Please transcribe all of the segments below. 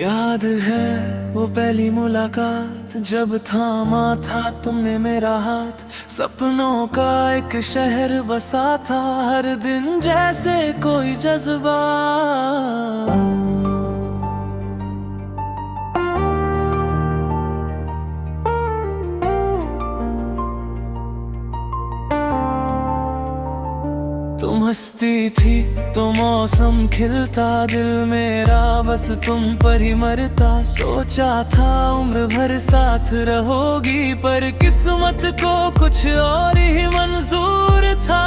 याद है वो पहली मुलाकात, जब थामा था तुमने मेरा हाथ। सपनों का एक शहर बसा था, हर दिन जैसे कोई जज्बा। तुम हंसती थी तो मौसम खिलता, दिल मेरा बस तुम पर ही मरता। सोचा था उम्र भर साथ रहोगी, पर किस्मत को कुछ और ही मंजूर था।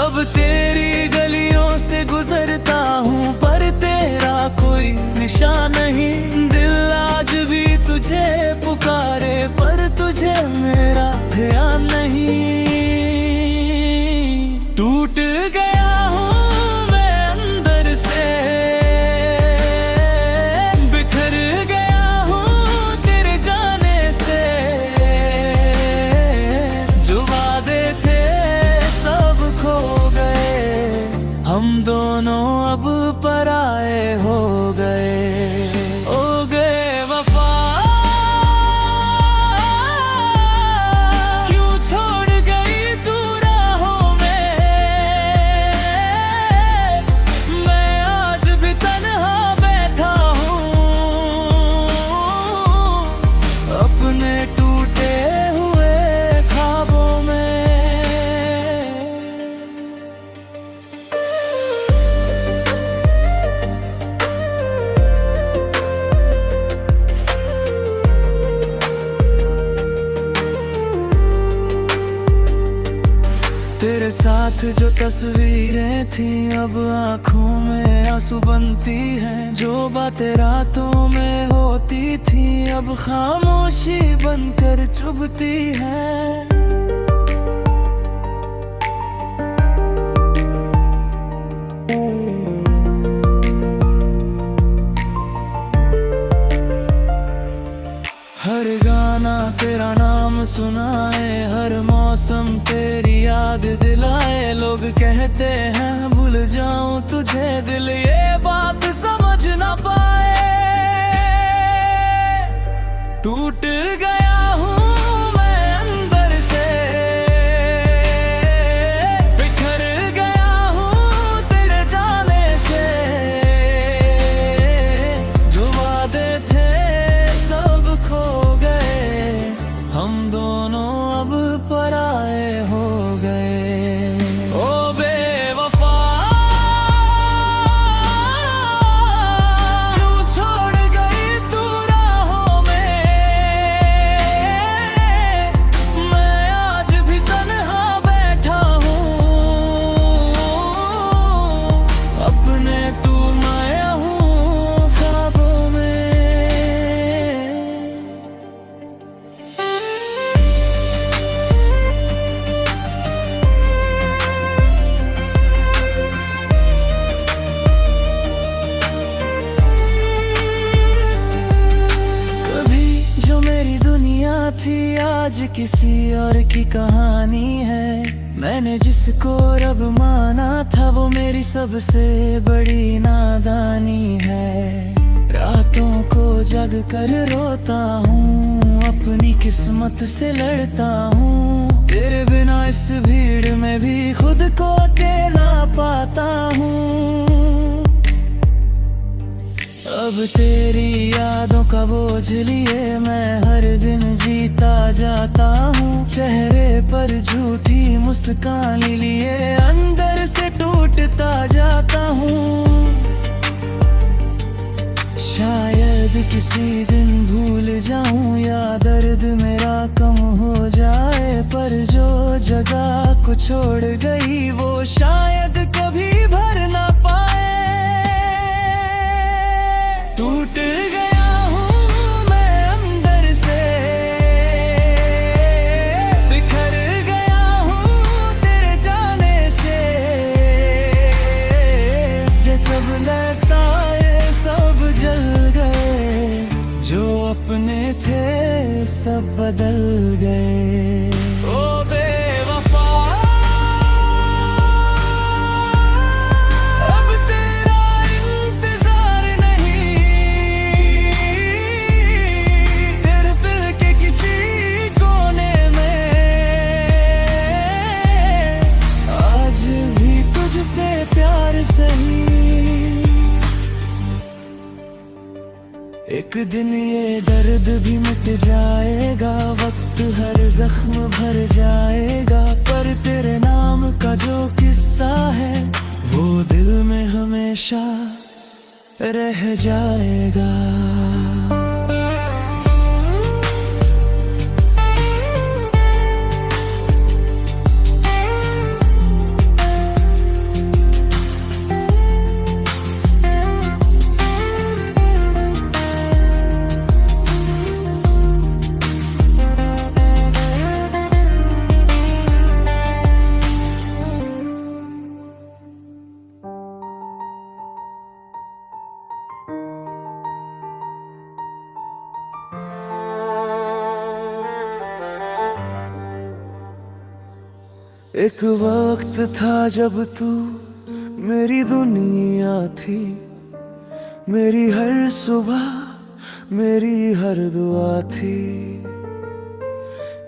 अब तेरी गलियों से गुजरता हूँ, पर तेरा कोई निशान नहीं। दिल आज भी तुझे पुकारे, पर तुझे मेरा ध्यान नहीं। टूट गया हूँ मैं अंदर से, बिखर गया हूँ तेरे जाने से। जो वादे थे सब खो गए, हम दोनों अब पराए हो गए। हो गए वफा, क्यों छोड़ गई तू राहों में। मैं आज भी तन्हा बैठा हूँ, अपने टूटे हुए ख्वाबों में। तेरे साथ जो तस्वीरें थी, अब आँखों में आंसू बनती हैं। जो बातें रातों में होती थी, अब खामोशी बनकर चुभती है। हर गाना तेरा नाम सुनाए, हर मौसम तेरी याद दिलाए। लोग कहते हैं भूल जाऊं तुझे, दिल ये बात समझ ना पाए। टूट गया हूँ मैं अंदर से, बिखर गया हूँ तेरे जाने से। जो वादे थे सब खो गए, हम दोनों अब पराए हो गए। ओ बेवफा, क्यों छोड़ गई तू राहों में। मैं आज भी तन्हा बैठा हूँ, अपने तू मैं हूँ ख्वाबों में। थी आज किसी और की कहानी है। मैंने जिसको रब माना था, वो मेरी सबसे बड़ी नादानी है। रातों को जग कर रोता हूँ, अपनी किस्मत से लड़ता हूँ। तेरे बिना इस भीड़ में भी खुद को अकेला पाता हूँ। अब तेरी यादों का बोझ लिए मैं हर दिन जीता जाता हूँ। चेहरे पर झूठी मुस्कान लिए अंदर से टूटता जाता हूँ। शायद किसी दिन भूल जाऊं या दर्द मेरा कम हो जाए, पर जो जगह को छोड़ गई वो शायद कभी भर ना पाए। टूट गया हूँ मैं अंदर से, बिखर गया हूँ तेरे जाने से। जे सब लगता है सब जल गए, जो अपने थे सब बदल गए। ओ बेवफा, अब तेरा इंतजार नहीं। एक दिन ये दर्द भी मिट जाएगा, वक्त हर जख्म भर जाएगा, पर तेरे नाम का जो किस्सा है वो दिल में हमेशा रह जाएगा। एक वक्त था जब तू मेरी दुनिया थी, मेरी हर सुबह, मेरी हर दुआ थी।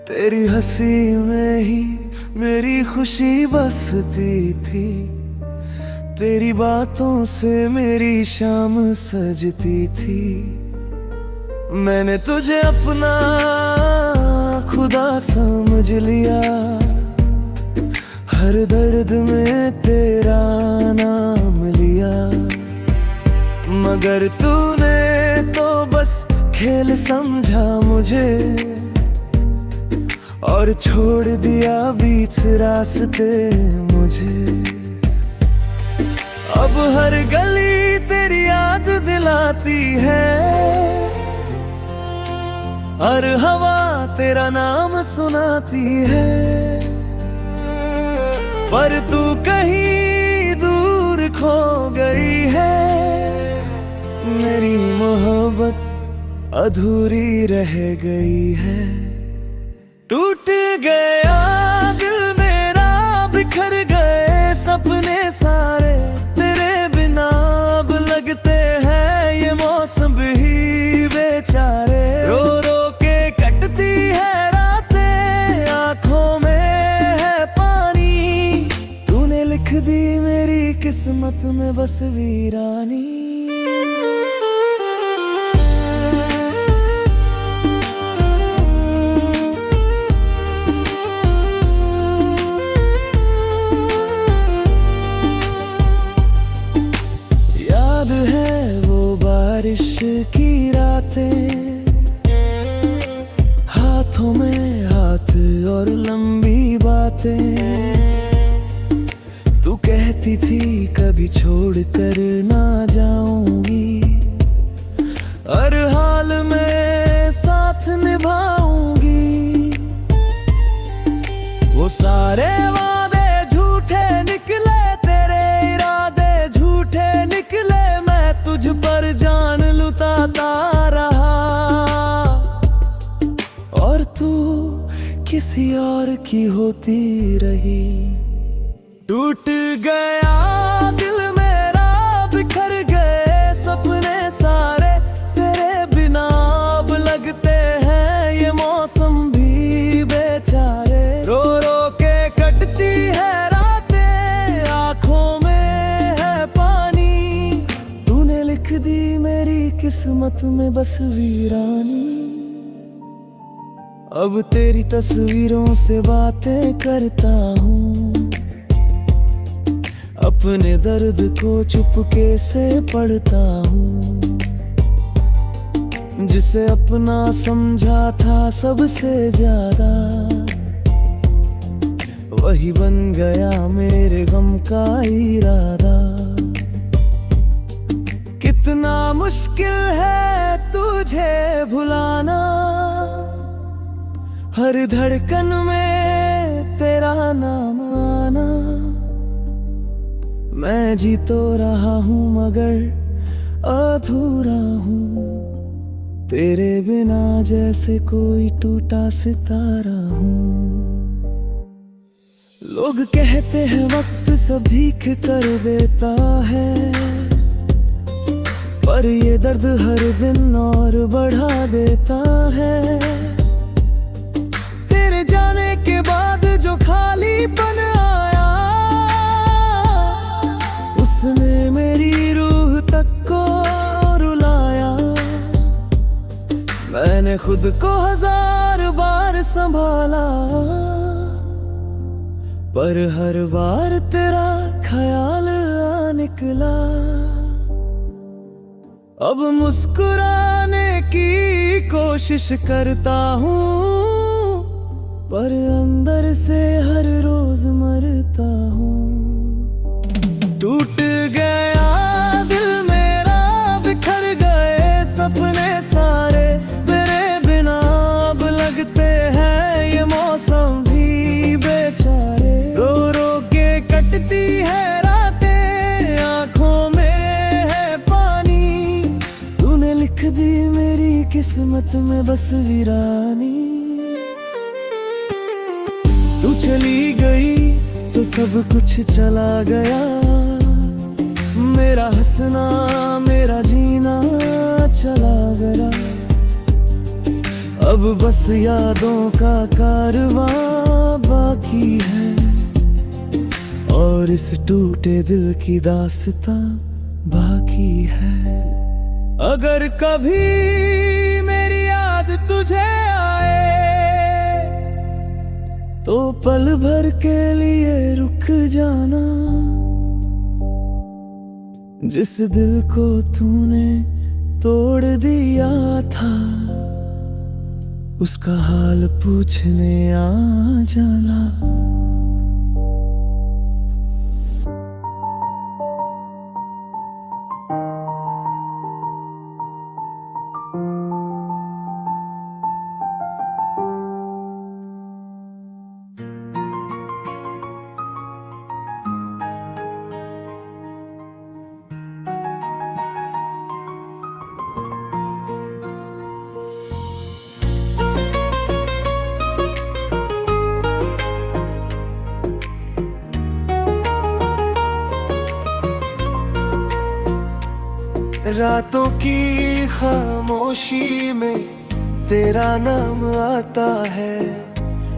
तेरी हंसी में ही मेरी खुशी बसती थी, तेरी बातों से मेरी शाम सजती थी। मैंने तुझे अपना खुदा समझ लिया, हर दर्द में तेरा नाम लिया, मगर तूने तो बस खेल समझा मुझे और छोड़ दिया बीच रास्ते मुझे। अब हर गली तेरी याद दिलाती है, हर हवा तेरा नाम सुनाती है, पर तू कहीं दूर खो गई है। मेरी मोहब्बत अधूरी रह गई है। टूट गया दिल मेरा, बिखर गए सपने सारे, तेरे बिना अब लगते हैं ये मौसम भी बेचारे। रो रो के कटती है रातें, आंखों में लिख दी मेरी किस्मत में बस वीरानी। याद है वो बारिश की रातें, हाथों में हाथ और लंबी बातें। तू कहती थी कभी छोड़ कर ना जाऊंगी, हर हाल में साथ निभाऊंगी। वो सारे वादे झूठे निकले, तेरे इरादे झूठे निकले, मैं तुझ पर जान लुटाता रहा और तू किसी और की होती रही। टूट गया दिल मेरा, बिखर गए सपने सारे, तेरे बिना अब लगते हैं ये मौसम भी बेचारे। रो रो के कटती है रातें, आंखों में है पानी, तूने लिख दी मेरी किस्मत में बस वीरानी। अब तेरी तस्वीरों से बातें करता हूँ, अपने दर्द को चुपके से पढ़ता हूँ। जिसे अपना समझा था सबसे ज्यादा, वही बन गया मेरे गम का इरादा। कितना मुश्किल है तुझे भुलाना, हर धड़कन में तेरा नाम आना। मैं जी तो रहा हूँ मगर अधूरा हूँ, तेरे बिना जैसे कोई टूटा सितारा हूँ। लोग कहते हैं वक्त सब ठीक कर देता है, पर ये दर्द हर दिन और बढ़ा देता है। तेरे जाने के बाद जो खालीपन आया, उसने मेरी रूह तक को रुलाया। मैंने खुद को 1000 बार संभाला, पर हर बार तेरा ख्याल आ निकला। अब मुस्कुराने की कोशिश करता हूँ, पर अंदर से हर रोज मरता हूँ। टूट गया दिल मेरा, बिखर गए सपने सारे, तेरे बिना अब लगते हैं ये मौसम भी बेचारे। रो रो के कटती है रातें, आंखों में है पानी, तूने लिख दी मेरी किस्मत में बस वीरानी। तू चली गई तो सब कुछ चला गया, मेरा हंसना मेरा जीना चला गया। अब बस यादों का कारवां बाकी है, और इस टूटे दिल की दास्तां बाकी है। अगर कभी मेरी याद तुझे आए, तो पल भर के लिए रुक जाना। जिस दिल को तूने तोड़ दिया था, उसका हाल पूछने आ जाना। रातों की खामोशी में तेरा नाम आता है,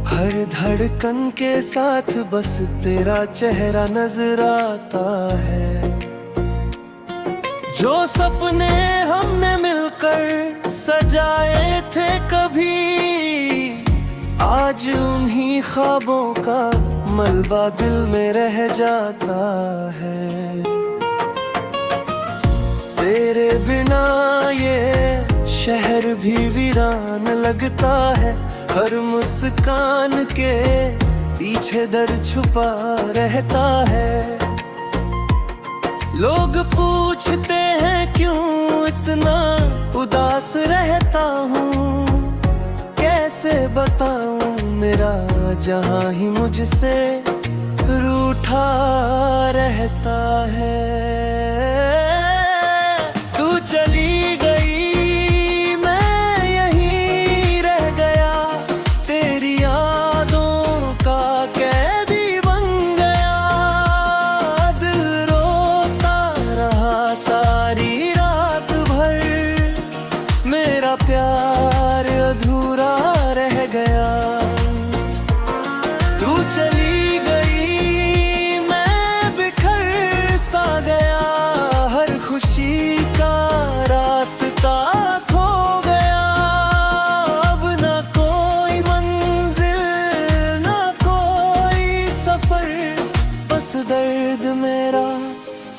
हर धड़कन के साथ बस तेरा चेहरा नजर आता है। जो सपने हमने मिलकर सजाए थे कभी, आज उन्हीं ख्वाबों का मलबा दिल में रह जाता है। तेरे बिना ये शहर भी वीरान लगता है, हर मुस्कान के पीछे दर्द छुपा रहता है। लोग पूछते हैं क्यों इतना उदास रहता हूँ, कैसे बताऊं मेरा जहां ही मुझसे रूठा रहता है। चली गई मैं यहीं रह गया, तेरी यादों का कैदी बन गया। दिल रोता रहा सारी रात भर, मेरा प्यार अधूरा रह गया। तू चली गई मैं बिखर सा गया, हर खुशी का रास्ता खो गया। अब ना कोई मंजिल ना कोई सफर, बस दर्द मेरा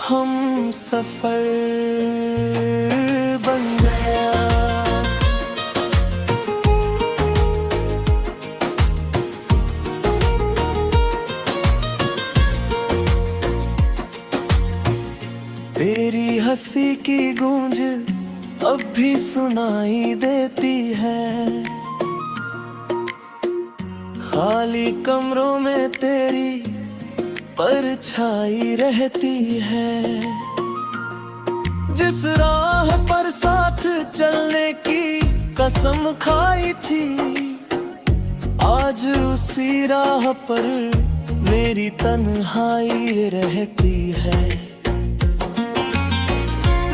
हम सफर बन गया। तेरी हंसी की गूंज अब भी सुनाई देती है, खाली कमरों में तेरी परछाई रहती है। जिस राह पर साथ चलने की कसम खाई थी, आज उसी राह पर मेरी तन्हाई रहती है।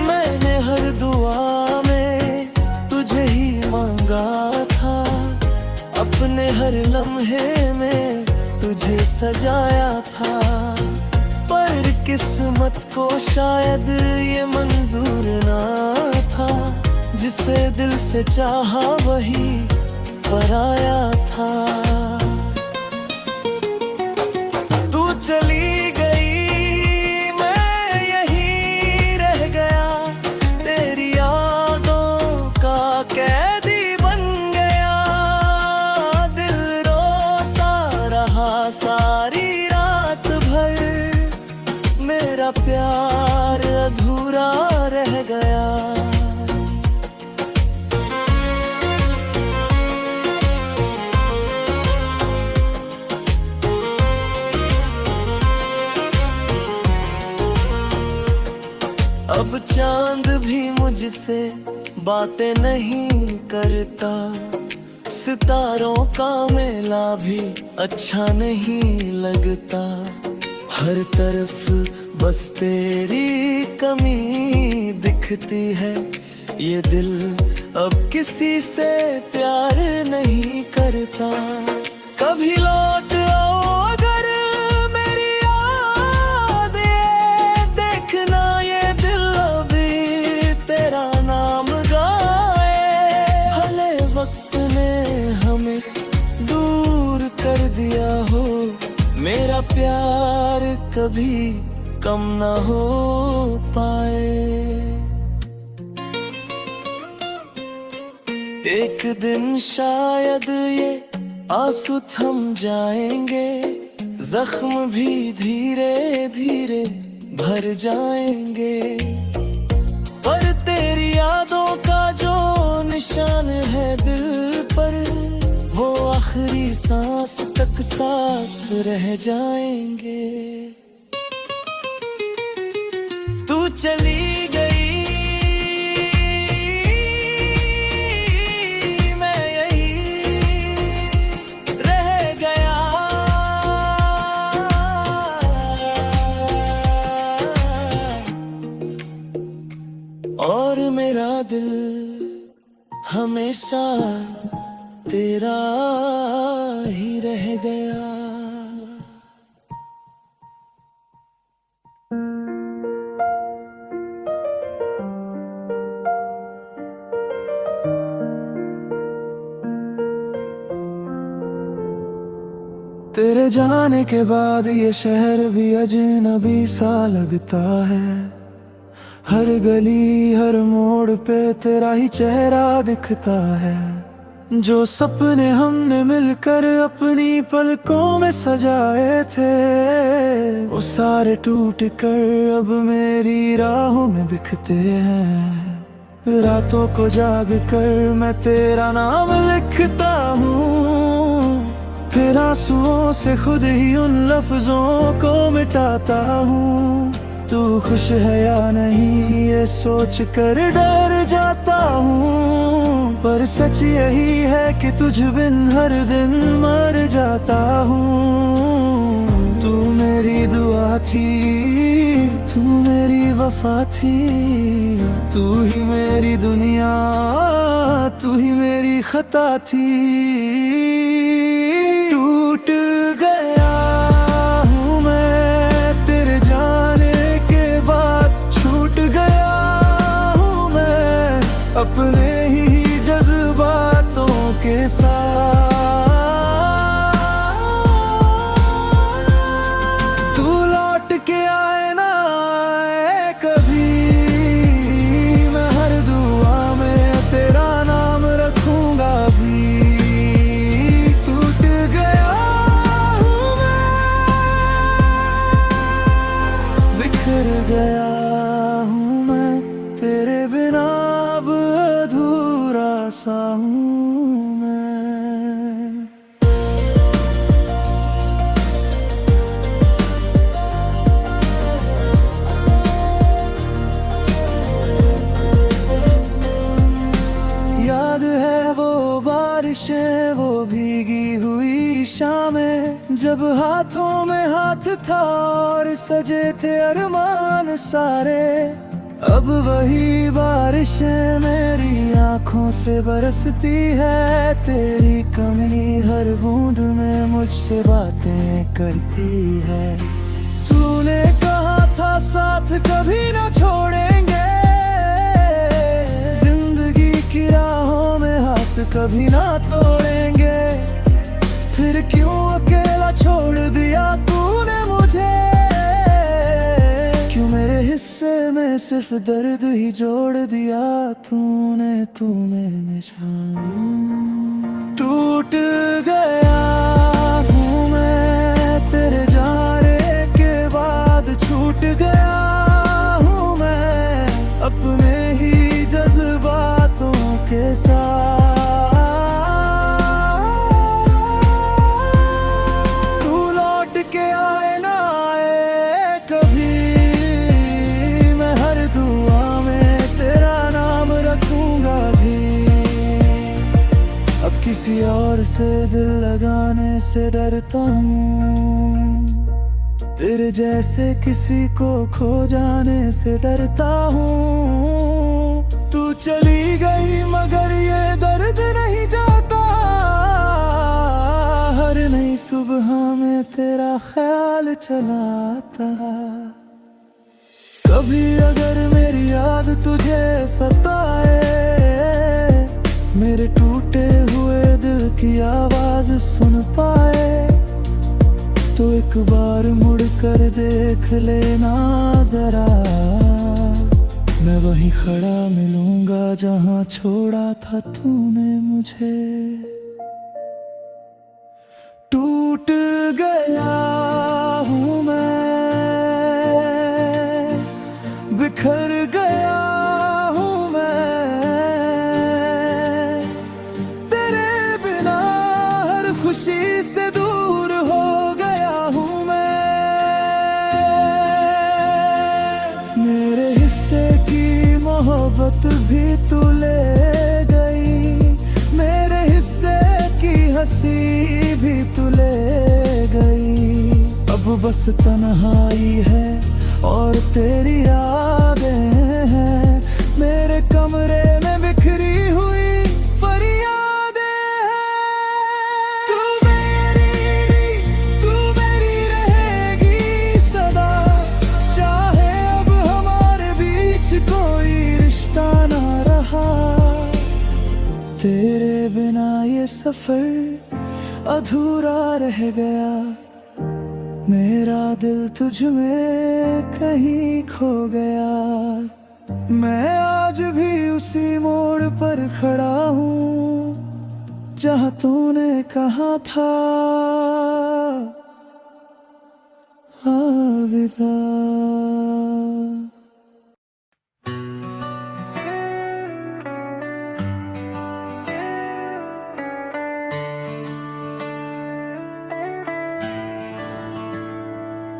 मैंने हर दुआ में तुझे ही मांगा था, अपने हर लम्हे में तुझे सजाया था। पर किस्मत को शायद ये मंजूर ना था, जिसे दिल से चाहा वही पराया था। तू चली गई मैं यहीं रह गया, तेरी यादों का कैदी बन गया। दिल रोता रहा सारी रात भर, मेरा प्यार अधूरा रह गया। अब चांद भी मुझसे बातें नहीं करता, सितारों का मेला भी अच्छा नहीं लगता। हर तरफ बस तेरी कमी दिखती है, ये दिल अब किसी से प्यार नहीं करता। कभी लौट आओ अगर मेरी याद ये देखना, ये दिल अभी तेरा नाम गाए। भले वक्त ने हमें दूर कर दिया हो, मेरा प्यार कभी कम ना हो पाए। एक दिन शायद ये आंसू थम जाएंगे, जख्म भी धीरे धीरे भर जाएंगे। पर तेरी यादों का जो निशान है दिल पर, वो आखिरी सांस तक साथ रह जाएंगे। तू चली गई मैं यहीं रह गया, और मेरा दिल हमेशा तेरा ही रह गया। तेरे जाने के बाद ये शहर भी अजनबी सा लगता है। हर गली हर मोड़ पे तेरा ही चेहरा दिखता है। जो सपने हमने मिलकर अपनी पलकों में सजाए थे, वो सारे टूट कर अब मेरी राहों में बिखते हैं। रातों को जाग कर मैं तेरा नाम लिखता हूँ, फिर आंसुओं से खुद ही उन लफ्जों को मिटाता हूँ। तू खुश है या नहीं ये सोच कर डर जाता हूँ, पर सच यही है कि तुझ बिन हर दिन मर जाता हूँ। तू मेरी दुआ थी, तू मेरी वफा थी, तू ही मेरी दुनिया, तू ही मेरी खता थी। टूट गया हूँ मैं तेरे जाने के बाद, छूट गया हूँ मैं अपने ही जज्बातों के साथ। तू लौट के आए ना आए कभी, मैं हर दुआ में तेरा नाम रखूंगा भी। बिखर गया हूँ मैं तेरे बिना, अब अधूरा सा हूँ मैं। याद है वो बारिशें, वो भीगी हुई शामें, जब हाथों में हाथ था और सजे थे अरमान सारे। अब वही बारिशें मेरी आंखों से बरसती है, तेरी कमी हर बूंद में मुझसे बातें करती है। तूने कहा था साथ कभी न छोड़ेंगे, जिंदगी की राहों में हाथ कभी ना तोड़ेंगे। फिर क्यों अकेला छोड़ दिया तूने मुझे, क्यों मेरे हिस्से में सिर्फ दर्द ही जोड़ दिया तूने। तू मैंने टूट गया हूँ मैं तेरे जाने के बाद, छूट गया हूँ मैं अपने ही जज्बातों के साथ। तू लौट के आए ना आए कभी, मैं हर दुआ में तेरा नाम रखूंगा भी। अब किसी और से दिल लगाने से डरता हूँ, तेरे जैसे किसी को खो जाने से डरता हूँ। तू चली गई मगर ये दर्द नहीं जाता, हर नई सुबह में तेरा ख्याल चलाता। कभी अगर मेरी याद तुझे सताए, मेरे टूटे हुए दिल की आवाज सुन पाए, तो एक बार मुड़ कर देख लेना जरा। मैं वहीं खड़ा मिलूंगा जहां छोड़ा था तूने मुझे। टूट गया हूँ मैं, बिखर गया हूँ मैं, तेरे बिना हर खुशी से दूर हो गया हूँ मैं। मेरे हिस्से की मोहब्बत भी तू ले गई, मेरे हिस्से की हंसी भी तू ले गई। अब बस तन्हाई है और तेरी यादें हैं, मेरे कमरे में बिखरी हुई फरियादें हैं। तू मेरी रहेगी सदा, चाहे अब हमारे बीच कोई रिश्ता ना रहा। तेरे बिना ये सफर अधूरा रह गया, मेरा दिल तुझ में कहीं खो गया। मैं आज भी उसी मोड़ पर खड़ा हूँ जहाँ तूने कहा था अलविदा।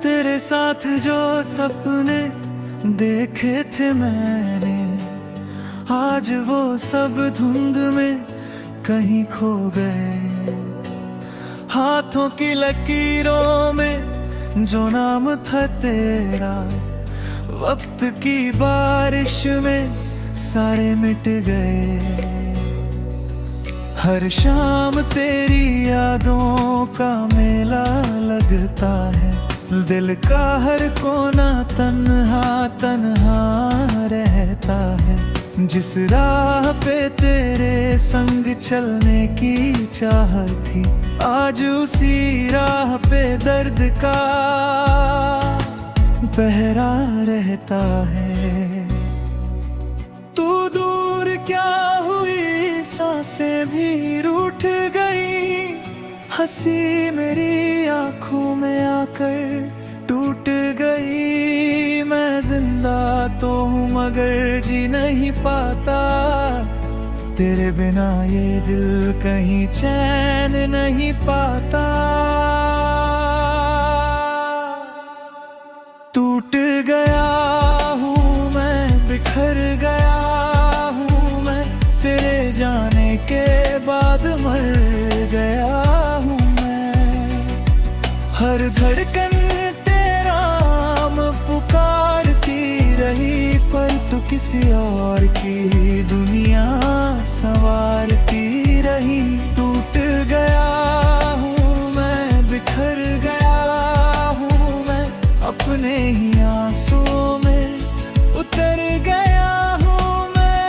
तेरे साथ जो सपने देखे थे मैंने, आज वो सब धुंध में कहीं खो गए। हाथों की लकीरों में जो नाम था तेरा, वक्त की बारिश में सारे मिट गए। हर शाम तेरी यादों का मेला लगता है, दिल का हर कोना तन्हा तन्हा रहता है। जिस राह पे तेरे संग चलने की चाह थी, आज उसी राह पे दर्द का पहरा रहता है। तू दूर क्या हुई, सांसें भी रूठ गई, हंसी मेरी आंखों में आकर टूट गई। मैं जिंदा तो हूँ मगर जी नहीं पाता, तेरे बिना ये दिल कहीं चैन नहीं पाता। टूट गया हूँ मैं, बिखर गया हूँ मैं, तेरे जाने के बाद मर गया हूँ मैं। हर धड़कन तेरा नाम पुकारती रही, पर तू किसी और की दुनिया संवारती रही। टूट गया हूँ मैं, बिखर गया हूँ मैं, अपने ही आंसुओं में उतर गया हूँ मैं।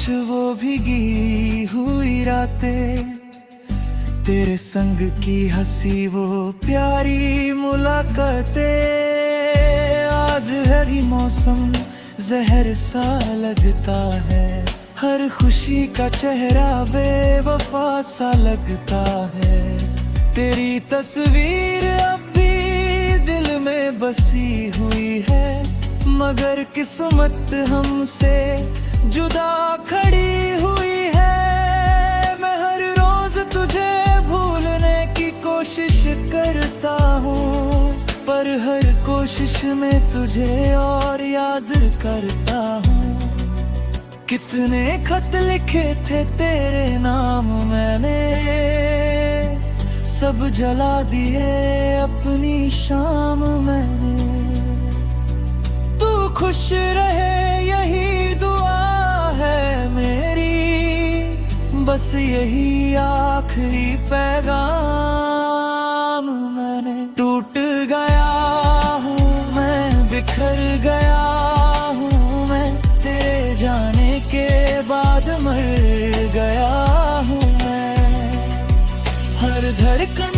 वो भीगी हुई रातें, तेरे संग की हंसी वो प्यारी मुलाकातें। आज हरी मौसम जहर सा लगता है, हर खुशी का चेहरा बेवफा सा लगता है। तेरी तस्वीर अब भी दिल में बसी हुई है, मगर किस्मत हमसे जुदा खड़ी हुई है। मैं हर रोज तुझे भूलने की कोशिश करता हूँ, पर हर कोशिश में तुझे और याद करता हूँ। कितने खत लिखे थे तेरे नाम मैंने, सब जला दिए अपनी शाम मैंने। तू खुश रहे यही दुआ है मेरी, बस यही आखिरी पैगाम मैंने। टूट गया हूँ मैं, बिखर गया हूँ मैं, तेरे जाने के बाद मर गया हूँ मैं। हर धड़कन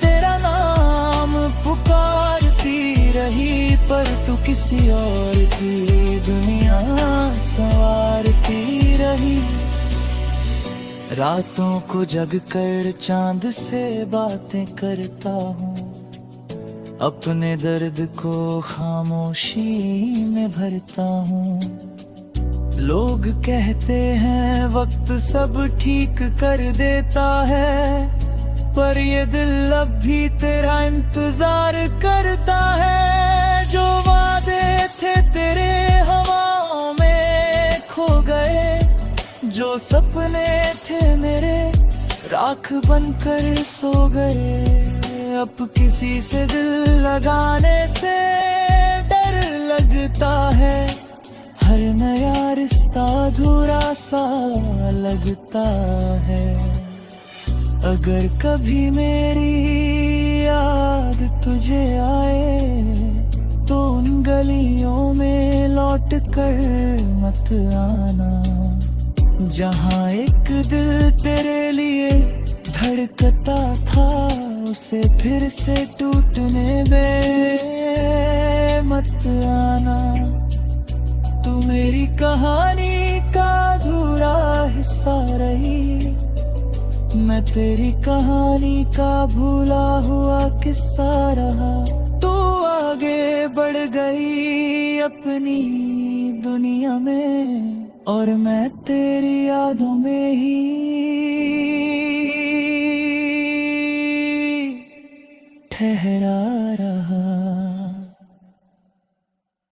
तेरा नाम पुकारती रही, पर तू किसी और की दुनिया संवारती रही। रातों को जग कर चांद से बातें करता हूँ, अपने दर्द को खामोशी में भरता हूँ। लोग कहते हैं वक्त सब ठीक कर देता है, पर ये दिल अब भी तेरा इंतजार करता है। जो वादे थे तेरे हवाओं में खो गए, जो सपने थे मेरे राख बनकर सो गए। अब किसी से दिल लगाने से डर लगता है, हर नया रिश्ता अधूरा सा लगता है। अगर कभी मेरी याद तुझे आए, तो उन गलियों में लौट कर मत आना, जहाँ एक दिल तेरे लिए धड़कता था, उसे फिर से टूटने में मत आना। तू मेरी कहानी का अधूरा हिस्सा रही, मैं तेरी कहानी का भूला हुआ किस्सा रहा। तू आगे बढ़ गई अपनी दुनिया में, और मैं तेरी यादों में ही ठहरा।